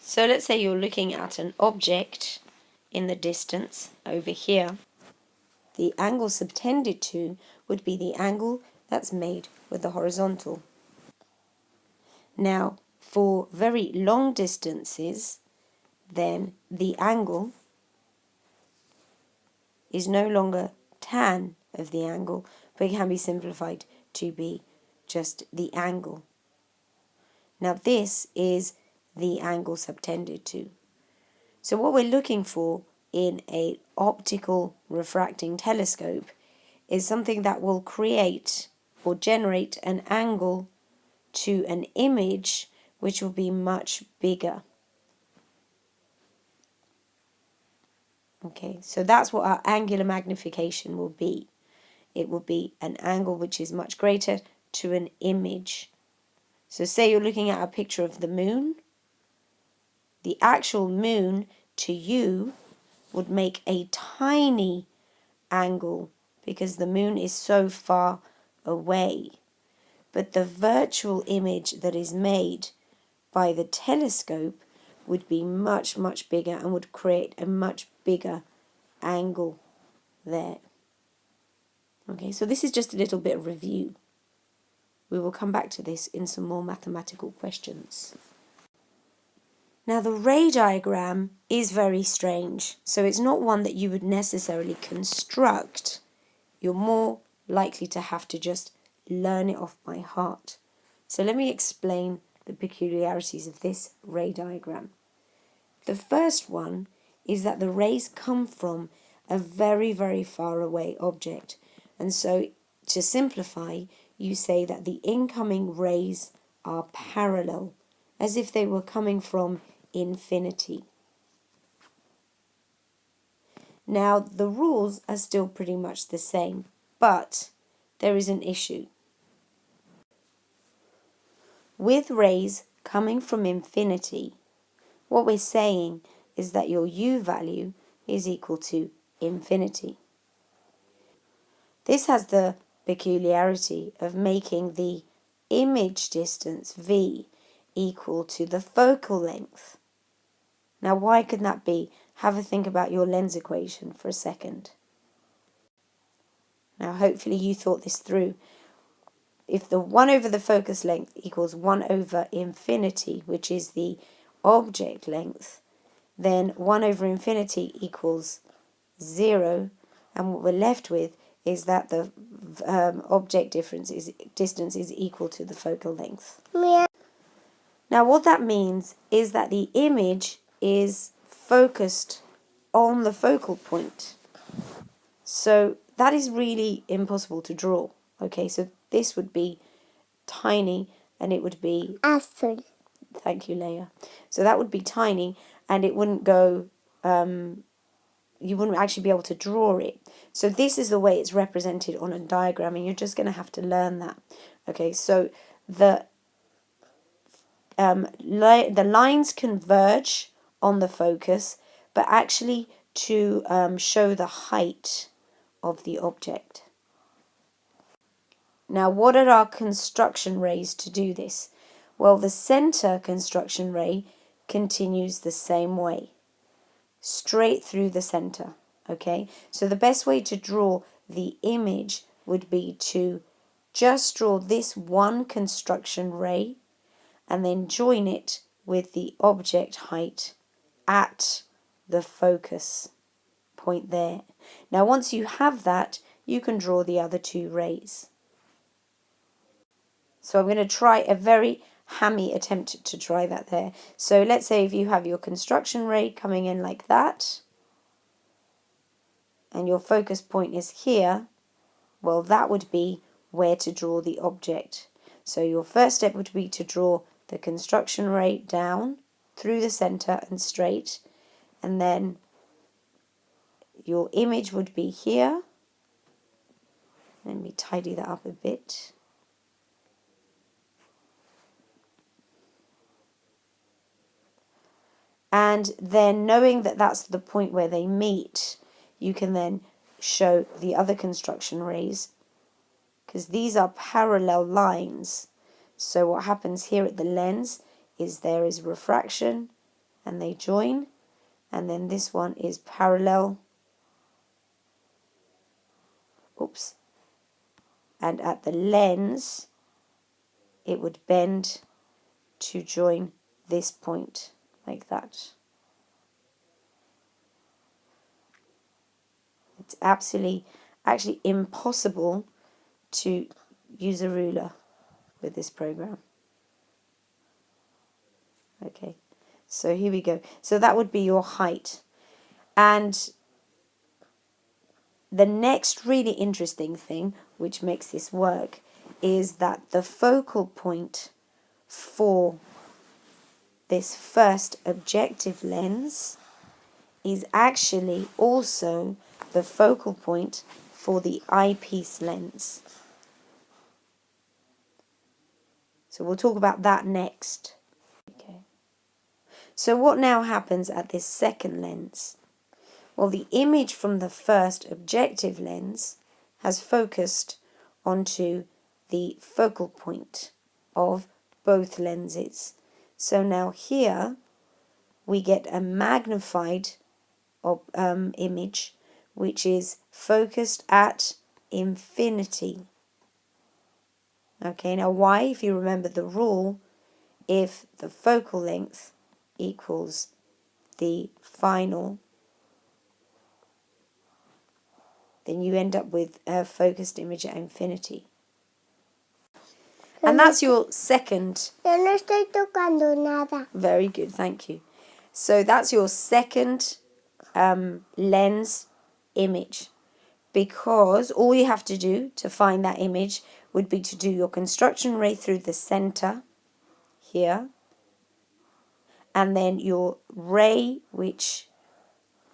So let's say you're looking at an object in the distance over here. The angle subtended to would be the angle that's made with the horizontal. Now, for very long distances, then the angle is no longer tan of the angle, but it can be simplified to be just the angle. Now this is the angle subtended to. So what we're looking for in an optical refracting telescope is something that will create or generate an angle to an image which will be much bigger. Okay, so that's what our angular magnification will be. It will be an angle which is much greater to an image. So say you're looking at a picture of the moon. The actual moon to you would make a tiny angle because the moon is so far away. But the virtual image that is made by the telescope would be much, much bigger and would create a much bigger angle there. Okay, so this is just a little bit of review. We will come back to this in some more mathematical questions. Now the ray diagram is very strange, so it's not one that you would necessarily construct. You're more likely to have to just learn it off by heart. So let me explain the peculiarities of this ray diagram. The first one is that the rays come from a very, very far away object. And so to simplify, you say that the incoming rays are parallel, as if they were coming from infinity. Now, the rules are still pretty much the same, but there is an issue. With rays coming from infinity, what we're saying is that your U value is equal to infinity. This has the peculiarity of making the image distance V equal to the focal length. Now, why could that be? Have a think about your lens equation for a second. Now, hopefully you thought this through. If the 1 over the focus length equals 1 over infinity, which is the object length, then 1 over infinity equals 0, and what we're left with is that the object distance is equal to the focal length. Yeah. Now what that means is that the image is focused on the focal point. So that is really impossible to draw. Okay, so this would be tiny and it would be... Apple. Thank you, Leia. So that would be tiny and it wouldn't go... you wouldn't actually be able to draw it. So this is the way it's represented on a diagram, and you're just going to have to learn that. Okay, so the lines converge on the focus, but actually to show the height of the object. Now, what are our construction rays to do this? Well, the center construction ray continues the same way, straight through the center. Okay, so the best way to draw the image would be to just draw this one construction ray and then join it with the object height at the focus point there. Now once you have that, you can draw the other two rays. So I'm going to try a very hammy attempt to try that there. So let's say if you have your construction ray coming in like that, and your focus point is here, well, that would be where to draw the object. So your first step would be to draw the construction ray down through the center and straight, and then your image would be here. Let me tidy that up a bit. And then knowing that that's the point where they meet, you can then show the other construction rays, because these are parallel lines. So what happens here at the lens is there is refraction, and they join, and then this one is parallel. Oops. And at the lens, it would bend to join this point, like that. It's actually impossible to use a ruler with this program. Okay, so here we go. So that would be your height. And the next really interesting thing which makes this work is that the focal point for this first objective lens is actually also the focal point for the eyepiece lens. So we'll talk about that next. Okay. So what now happens at this second lens? Well, the image from the first objective lens has focused onto the focal point of both lenses. So now here we get a magnified image which is focused at infinity. Okay, now why? If you remember the rule, if the focal length equals the final, then you end up with a focused image at infinity. And that's your second. Yo no estoy tocando nada. Very good, thank you. So that's your second lens image, because all you have to do to find that image would be to do your construction ray through the center here, and then your ray which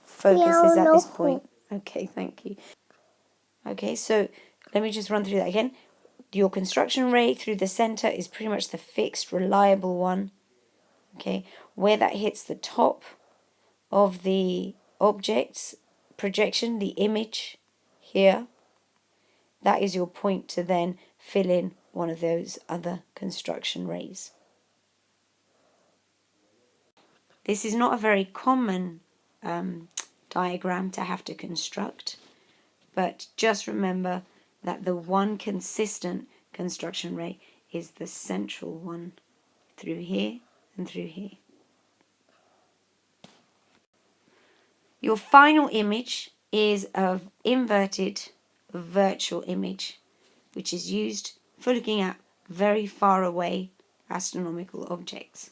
focuses at this point. Okay, thank you. Okay, so let me just run through that again. Your construction ray through the center is pretty much the fixed, reliable one. Okay, where that hits the top of the object's projection, the image here, that is your point to then fill in one of those other construction rays. This is not a very common diagram to have to construct, but just remember that the one consistent construction ray is the central one through here and through here. Your final image is an inverted virtual image, which is used for looking at very far away astronomical objects.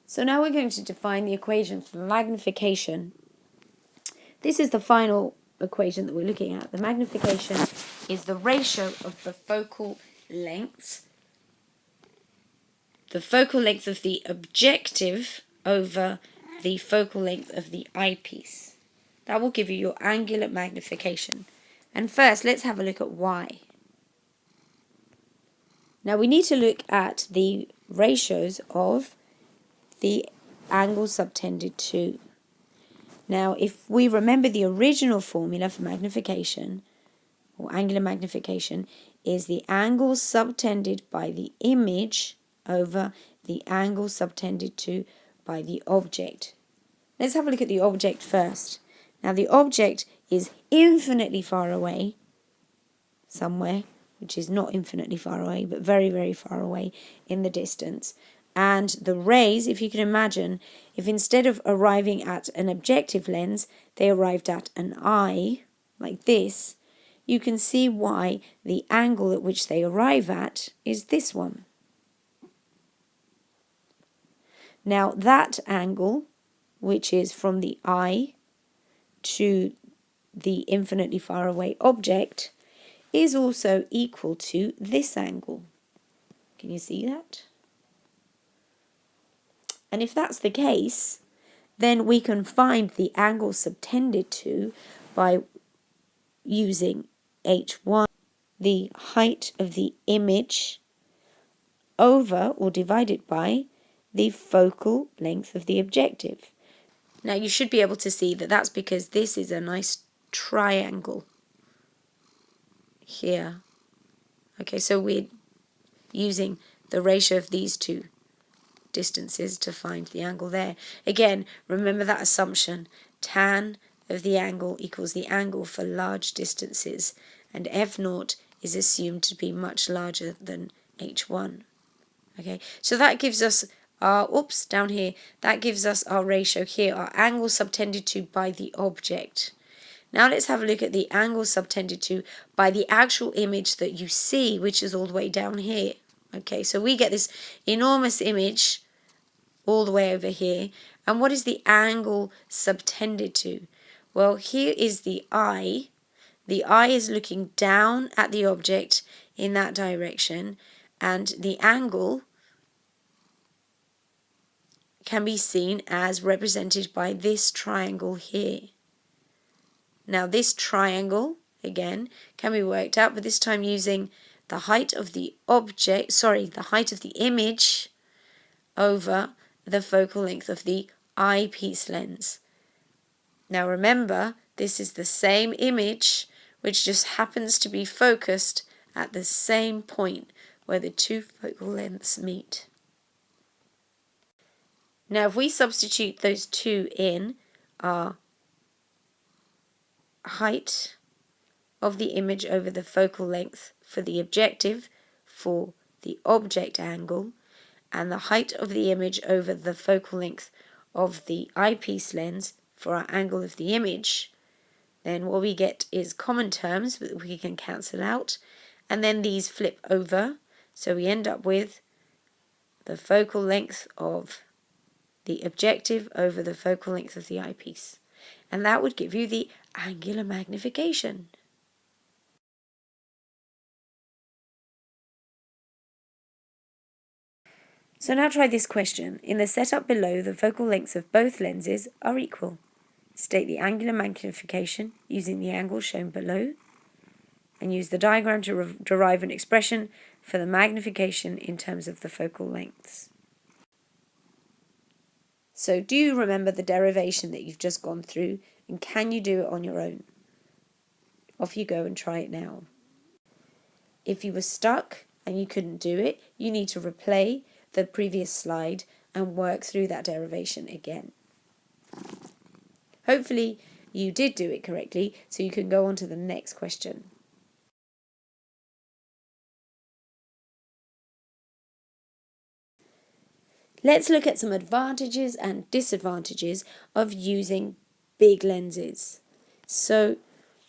So now we're going to define the equation for magnification. This is the final equation that we're looking at. The magnification is the ratio of the focal lengths, the focal length of the objective over the focal length of the eyepiece. That will give you your angular magnification. And first, let's have a look at y. Now we need to look at the ratios of the angle subtended to. Now, if we remember the original formula for magnification, or angular magnification, is the angle subtended by the image over the angle subtended to by the object. Let's have a look at the object first. Now, the object is infinitely far away, somewhere, which is not infinitely far away, but very, very far away in the distance. And the rays, if you can imagine, if instead of arriving at an objective lens, they arrived at an eye, like this, you can see why the angle at which they arrive at is this one. Now that angle, which is from the eye to the infinitely far away object, is also equal to this angle. Can you see that? And if that's the case, then we can find the angle subtended to by using h1, the height of the image, over or divided by the focal length of the objective. Now you should be able to see that that's because this is a nice triangle here. Okay, so we're using the ratio of these two distances to find the angle there. Again, remember that assumption. Tan of the angle equals the angle for large distances, and f0 is assumed to be much larger than h1. Okay, so that gives us our, down here, that gives us our ratio here, our angle subtended to by the object. Now let's have a look at the angle subtended to by the actual image that you see, which is all the way down here. Okay, so we get this enormous image all the way over here. And what is the angle subtended to? Well, here is the eye. The eye is looking down at the object in that direction, and the angle can be seen as represented by this triangle here. Now this triangle, again, can be worked out, but this time using the height of the object, the height of the image over the focal length of the eyepiece lens. Now remember, this is the same image, which just happens to be focused at the same point where the two focal lengths meet. Now if we substitute those two in, our height of the image over the focal length for the objective for the object angle, and the height of the image over the focal length of the eyepiece lens for our angle of the image, then what we get is common terms that we can cancel out, and then these flip over, so we end up with the focal length of the objective over the focal length of the eyepiece. And that would give you the angular magnification. So now try this question. In the setup below, the focal lengths of both lenses are equal. State the angular magnification using the angle shown below, and use the diagram to derive an expression for the magnification in terms of the focal lengths. So do you remember the derivation that you've just gone through, and can you do it on your own? Off you go and try it now. If you were stuck and you couldn't do it, you need to replay the previous slide and work through that derivation again. Hopefully you did do it correctly, so you can go on to the next question. Let's look at some advantages and disadvantages of using big lenses. So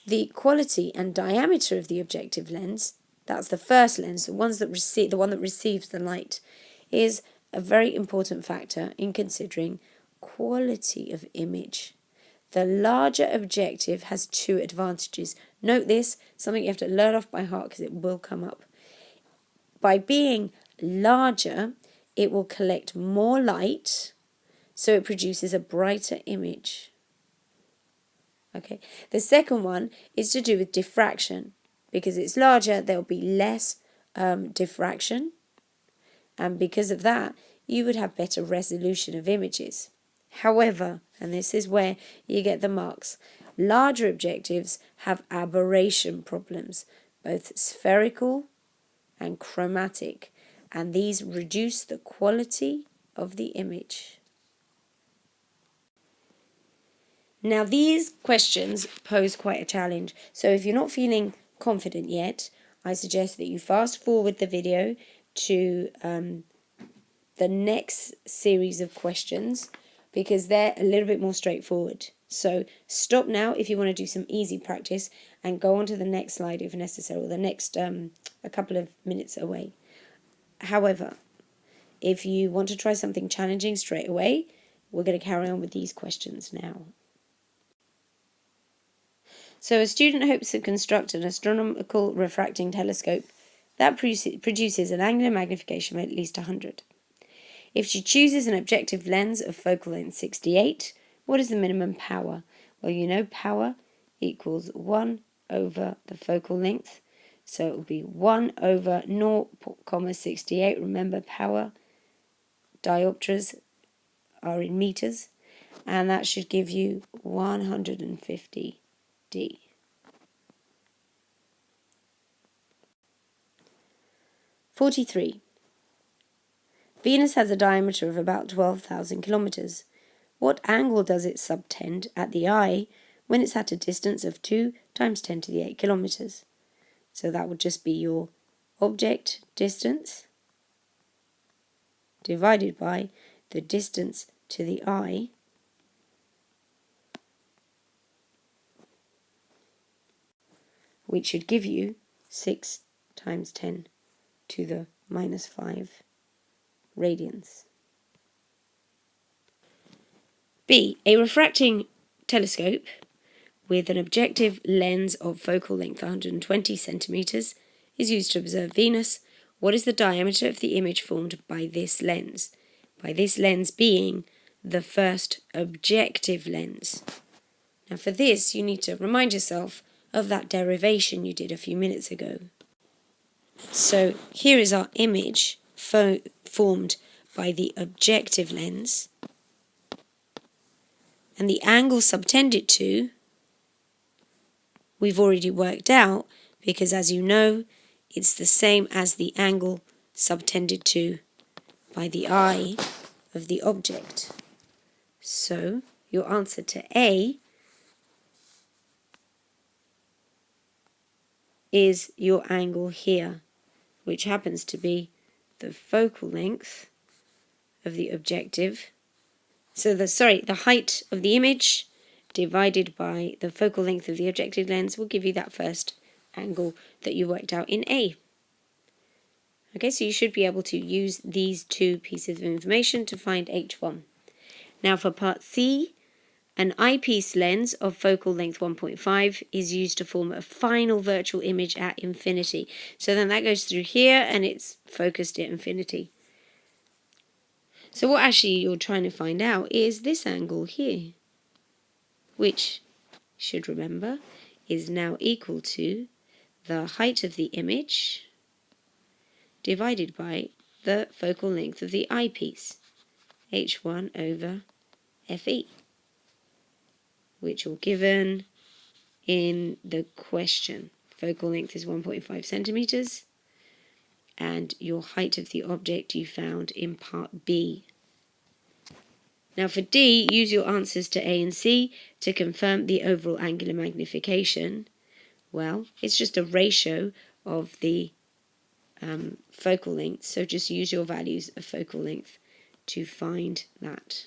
the quality and diameter of the objective lens, that's the first lens, the one that receives the light, is a very important factor in considering quality of image. The larger objective has two advantages. Note this, something you have to learn off by heart because it will come up. By being larger, it will collect more light, so it produces a brighter image. Okay. The second one is to do with diffraction. Because it's larger, there'll be less diffraction, and because of that, you would have better resolution of images. However, and this is where you get the marks, larger objectives have aberration problems, both spherical and chromatic, and these reduce the quality of the image. Now these questions pose quite a challenge, so if you're not feeling confident yet, I suggest that you fast forward the video to the next series of questions, because they're a little bit more straightforward. So stop now if you want to do some easy practice, and go on to the next slide if necessary, or the next a couple of minutes away. However, if you want to try something challenging straight away, we're going to carry on with these questions now. So a student hopes to construct an astronomical refracting telescope that produces an angular magnification of at least 100. If she chooses an objective lens of focal length 68, what is the minimum power? Well, you know power equals 1 over the focal length. So it will be 1 over 0.68. Remember, power diopters are in meters. And that should give you 150 D. '43. Venus has a diameter of about 12,000 kilometers. What angle does it subtend at the eye when it's at a distance of 2 times 10 to the 8 kilometers? So that would just be your object distance divided by the distance to the eye, which should give you 6 times 10 to the minus 5 radians. B. A refracting telescope with an objective lens of focal length 120 centimeters is used to observe Venus. What is the diameter of the image formed by this lens? By this lens being the first objective lens. Now for this, you need to remind yourself of that derivation you did a few minutes ago. So here is our image formed by the objective lens, and the angle subtended to, we've already worked out, because as you know, it's the same as the angle subtended to by the eye of the object. So your answer to A is your angle here, which happens to be the focal length of the objective. So the height of the image divided by the focal length of the objective lens will give you that first angle that you worked out in A. Okay, so you should be able to use these two pieces of information to find H1. Now for part C, an eyepiece lens of focal length 1.5 is used to form a final virtual image at infinity. So then that goes through here and it's focused at infinity. So what actually you're trying to find out is this angle here, which, you should remember, is now equal to the height of the image divided by the focal length of the eyepiece, h1 over fe, which are given in the question. Focal length is 1.5 centimeters, and your height of the object you found in part B. Now for D, use your answers to A and C to confirm the overall angular magnification. Well, it's just a ratio of the focal length, so just use your values of focal length to find that.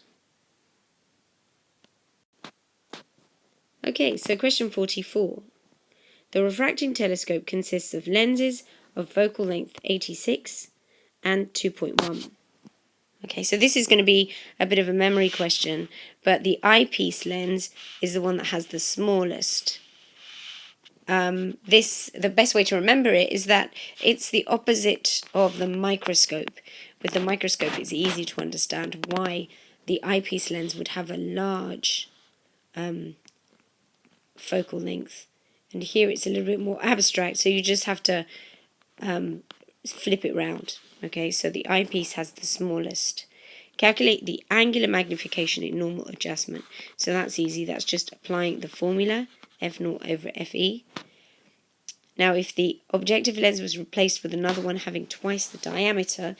Okay, so question 44. The refracting telescope consists of lenses of focal length 86 and 2.1. Okay, so this is going to be a bit of a memory question, but the eyepiece lens is the one that has the smallest. The best way to remember it is that it's the opposite of the microscope. With the microscope, it's easy to understand why the eyepiece lens would have a large focal length. And here it's a little bit more abstract, so you just have to flip it round. Okay, so the eyepiece has the smallest. Calculate the angular magnification in normal adjustment. So that's easy. That's just applying the formula, f0 over fe. Now, if the objective lens was replaced with another one having twice the diameter,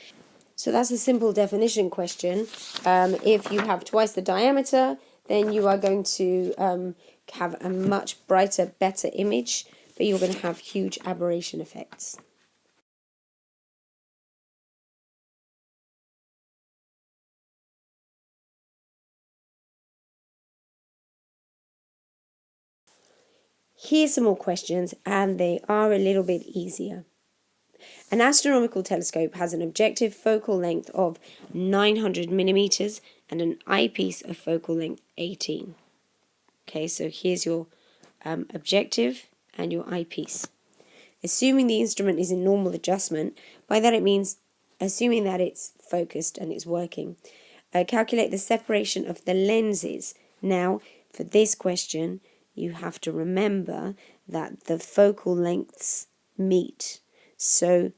so that's a simple definition question. If you have twice the diameter, then you are going to have a much brighter, better image, but you're going to have huge aberration effects. Here's some more questions, and they are a little bit easier. An astronomical telescope has an objective focal length of 900 millimeters and an eyepiece of focal length 18. Okay, so here's your objective and your eyepiece. Assuming the instrument is in normal adjustment, by that it means assuming that it's focused and it's working. Calculate the separation of the lenses. Now, for this question, you have to remember that the focal lengths meet. So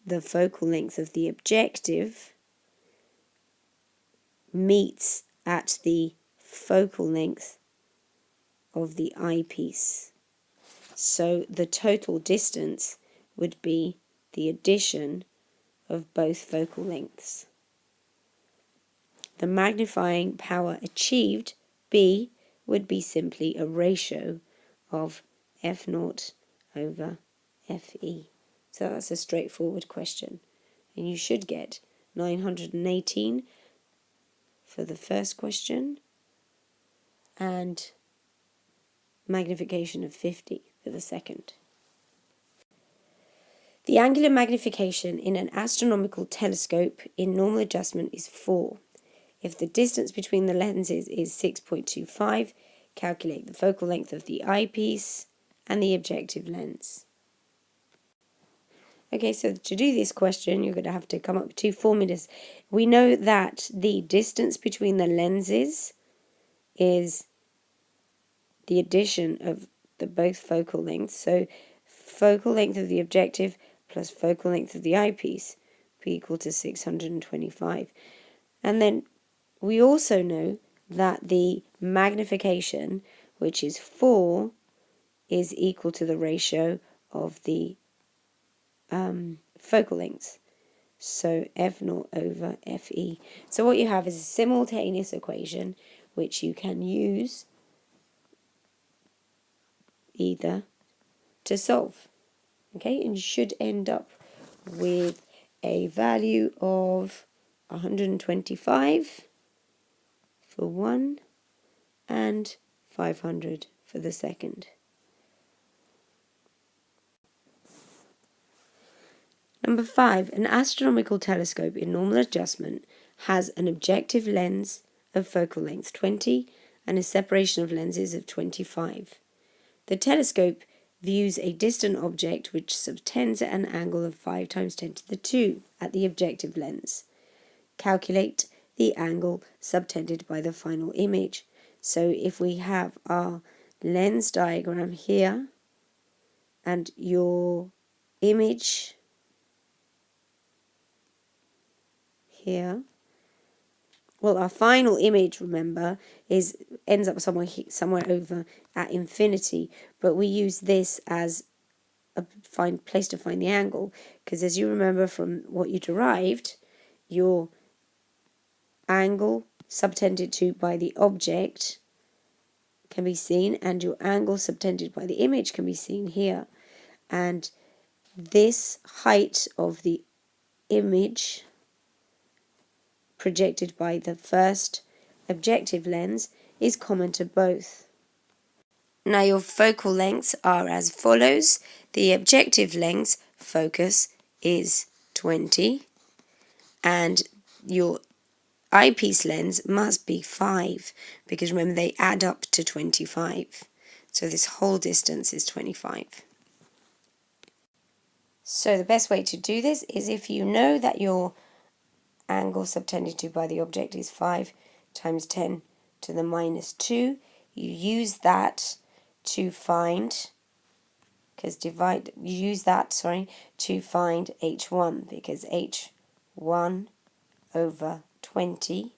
the focal length of the objective meets at the focal length of the eyepiece. So the total distance would be the addition of both focal lengths. the magnifying power achieved, B, would be simply a ratio of f0 over fe. So that's a straightforward question. And you should get 918 for the first question and magnification of 50 for the second. The angular magnification in an astronomical telescope in normal adjustment is 4. If the distance between the lenses is 6.25, calculate the focal length of the eyepiece and the objective lens. Okay, so to do this question, you're going to have to come up with two formulas. We know that the distance between the lenses is the addition of the both focal lengths. So focal length of the objective plus focal length of the eyepiece be equal to 625. And then we also know that the magnification, which is 4, is equal to the ratio of the focal lengths. So f0 over fe. So what you have is a simultaneous equation which you can use either to solve. Okay, and you should end up with a value of 125 for one and 500 for the second. Number 5, an astronomical telescope in normal adjustment has an objective lens of focal length 20 and a separation of lenses of 25. The telescope views a distant object which subtends at an angle of 5 times 10 to the 2 at the objective lens. Calculate the angle subtended by the final image. So if we have our lens diagram here and your image here, well, our final image, remember, ends up somewhere over at infinity, but we use this as a place to find the angle, because as you remember from what you derived, your angle subtended to by the object can be seen, and your angle subtended by the image can be seen here. And this height of the image projected by the first objective lens is common to both. Now your focal lengths are as follows. The objective length focus is 20 and your eyepiece lens must be 5 because remember they add up to 25. So this whole distance is 25. So the best way to do this is if you know that your angle subtended to by the object is 5 times 10 to the minus 2. You use that to find, to find h1 because h1 over 20,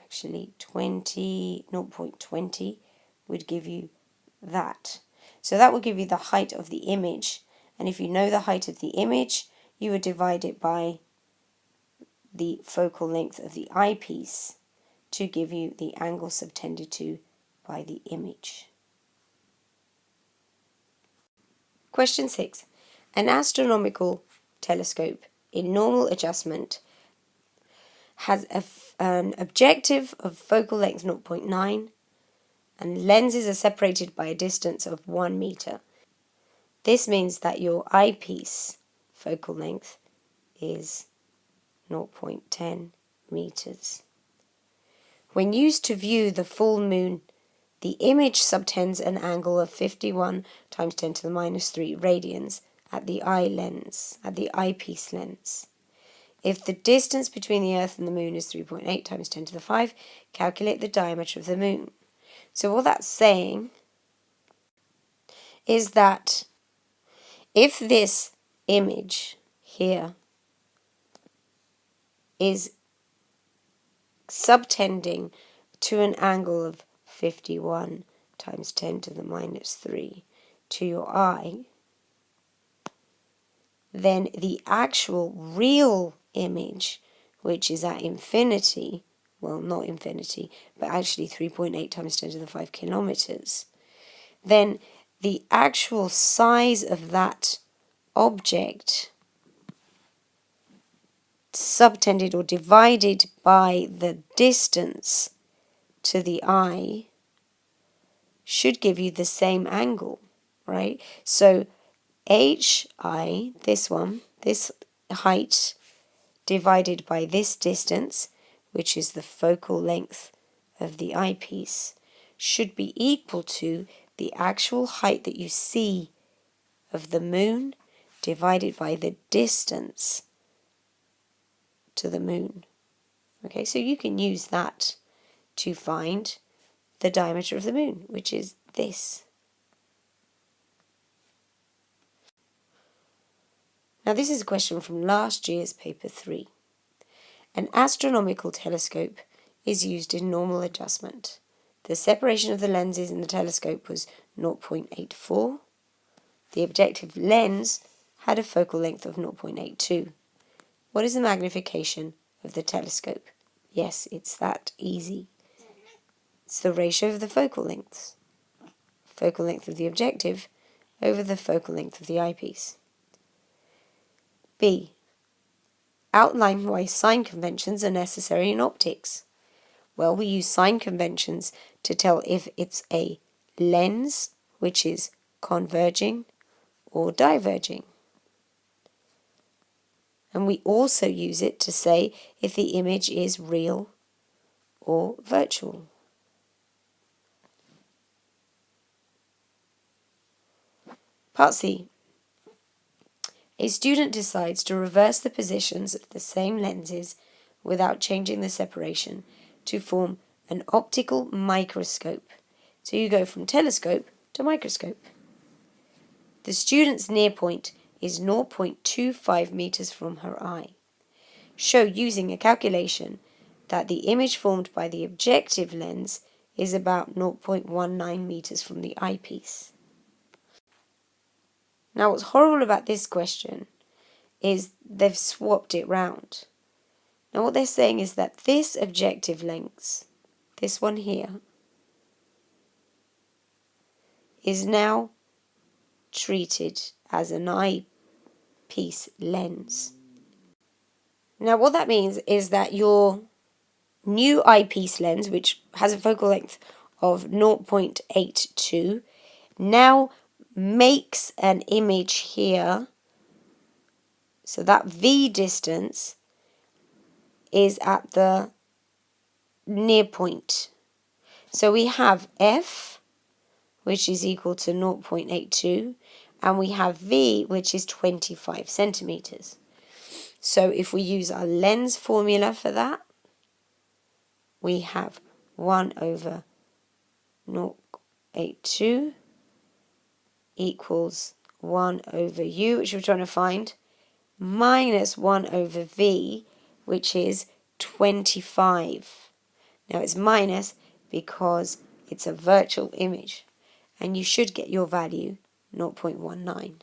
actually 0.20 would give you that. So that will give you the height of the image, and if you know the height of the image, you would divide it by the focal length of the eyepiece to give you the angle subtended to by the image. Question 6. An astronomical telescope in normal adjustment has an objective of focal length 0.9 and lenses are separated by a distance of 1 meter. This means that your eyepiece focal length is 0.10 meters. When used to view the full moon, the image subtends an angle of 51 times 10 to the minus 3 radians at the eyepiece lens. If the distance between the Earth and the Moon is 3.8 times 10 to the 5, calculate the diameter of the Moon. So what that's saying is that if this image here is subtending to an angle of 51 times 10 to the minus 3 to your eye, then the actual real image which is at infinity, well, not infinity, but actually 3.8 times 10 to the 5 kilometers, then the actual size of that object subtended or divided by the distance to the eye should give you the same angle, right? So HI, this one, this height, divided by this distance, which is the focal length of the eyepiece, should be equal to the actual height that you see of the moon divided by the distance to the moon. Okay, so you can use that to find the diameter of the moon, which is this. Now this is a question from last year's paper 3. An astronomical telescope is used in normal adjustment. The separation of the lenses in the telescope was 0.84. The objective lens had a focal length of 0.82. What is the magnification of the telescope? Yes, it's that easy. It's the ratio of the focal lengths. Focal length of the objective over the focal length of the eyepiece. B. Outline why sign conventions are necessary in optics. Well, we use sign conventions to tell if it's a lens, which is converging, or diverging. And we also use it to say if the image is real or virtual. Part C. A student decides to reverse the positions of the same lenses without changing the separation to form an optical microscope. So you go from telescope to microscope. The student's near point is 0.25 meters from her eye. Show using a calculation that the image formed by the objective lens is about 0.19 meters from the eyepiece. Now what's horrible about this question is they've swapped it round. Now what they're saying is that this objective lens, this one here, is now treated as an eyepiece lens. Now what that means is that your new eyepiece lens, which has a focal length of 0.82, now makes an image here. So that V distance is at the near point. So we have F, which is equal to 0.82, and we have V, which is 25 centimeters. So if we use our lens formula for that, we have 1 over 0.82 equals 1 over U, which we're trying to find, minus 1 over V, which is 25. Now it's minus because it's a virtual image, and you should get your value 0.19.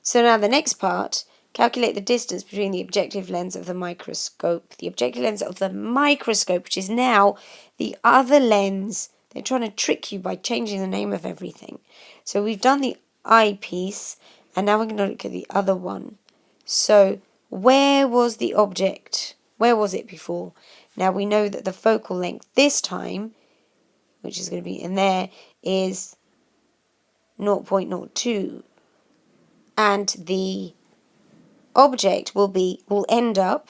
So now the next part, calculate the distance between the objective lens of the microscope. The objective lens of the microscope, which is now the other lens. They're trying to trick you by changing the name of everything. So we've done the eyepiece, and now we're going to look at the other one. So where was the object? Where was it before? Now we know that the focal length this time, which is going to be in there, is 0.02. And the object will end up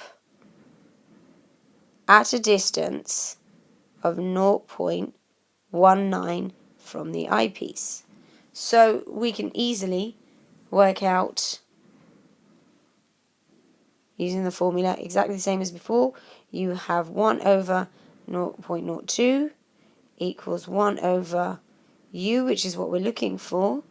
at a distance of 0.19 from the eyepiece. So we can easily work out, using the formula exactly the same as before, you have 1 over 0.02 equals 1 over U, which is what we're looking for,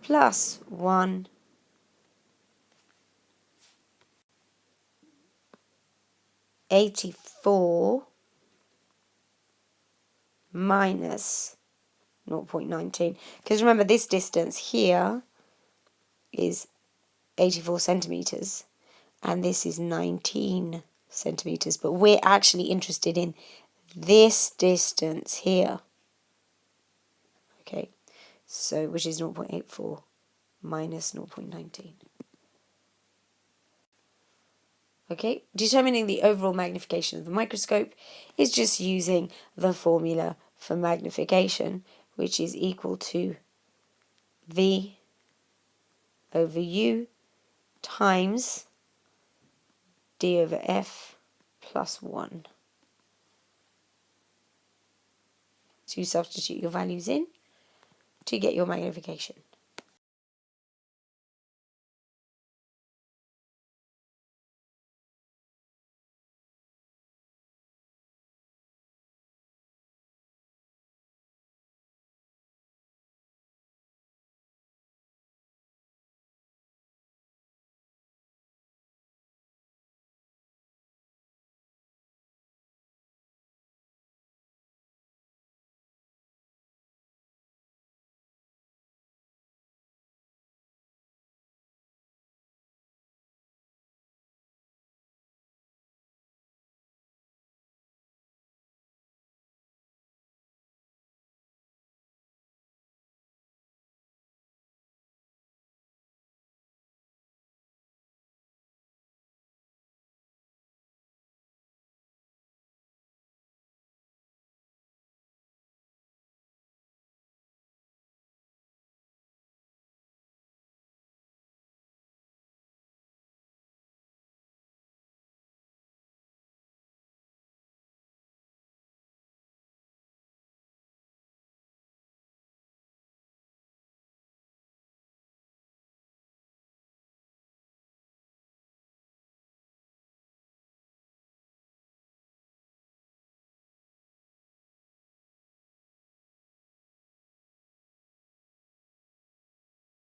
plus 184 minus 0.19. Because remember, this distance here is 84 centimeters, and this is 19 centimeters, but we're actually interested in this distance here. Okay, so which is 0.84 minus 0.19. Okay, determining the overall magnification of the microscope is just using the formula for magnification, which is equal to V over U times D over F plus 1. So you substitute your values in to get your magnification.